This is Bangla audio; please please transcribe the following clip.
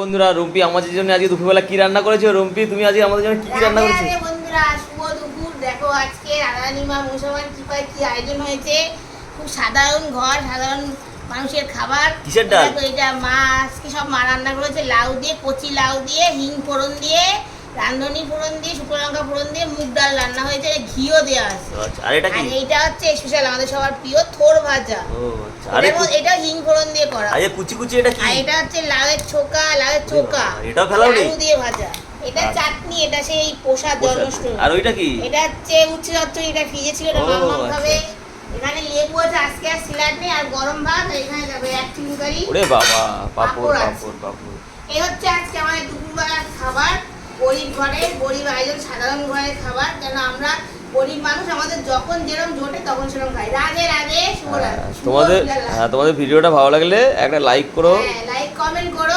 বন্ধুরা, রুম্পি আমাদের জন্য আজকে দুপুরবেলা কি রান্না করেছো? রুম্পি, তুমি আজকে আমাদের জন্য কি রান্না করেছো? বন্ধুরা, শুভ দুপুর। দেখো আজকে রাধারানীমা মুসলমান কৃপায় কি আয়োজন হয়েছে। খুব সাধারণ ঘর, সাধারণ মানুষের খাবার। কিসের ডাল? দেখো এটা মা আজকে সব মা রান্না করেছে। লাউ দিয়ে, কচি লাউ দিয়ে, হিং ফোড়ন দিয়ে, রাঁধুনি ফোড়ন দিয়ে, শুকনো লঙ্কা ফোড়ন দিয়ে মুগ ডাল রান্না হয়েছে। ঘিও দেওয়া আছে। আচ্ছা, আর এটা কি? আর এইটা হচ্ছে স্পেশাল আমাদের সবার প্রিয় থোর ভাজা। ও আচ্ছা, আরে এটা হিং ফোড়ন দিয়ে করা। আরে কুচি কুচি এটা কি? আর এটা হচ্ছে লাউয়ের চোকা, এটাও ফেলাও নি? আলু দিয়ে ভাজা। এটা চাটনি, এটা সেই প্রসাদ জন্মাষ্টমী। আর ওইটা কি? এটা হচ্ছে উচ্ছে চচ্চড়ি, এটা ফ্রিজে ছিল, এটা মাম্মাম খাবে। এখানে লেবু আছে, আজকে আর সিলাড নেই, আর গরম ভাত। আর এখানে যাবে এক চিংকারি। ওরে বাবা, পাপড় আছে। পাপড় পাপড়। এই হচ্ছে আজকে আমাদের দুপুরবেলার খাবার। গরিব ঘরের, গরিব আয়োজন, সাধারণ ঘরের খাবার। কেন আমরা গরিব মানুষ, আমাদের যখন যেরকম জোটে তখন সেরকম খাই। রাধে রাধে, শুভ রাধে। তোমাদের ভিডিওটা ভালো লাগলে একটা লাইক করো। হ্যাঁ, লাইক কমেন্ট করো।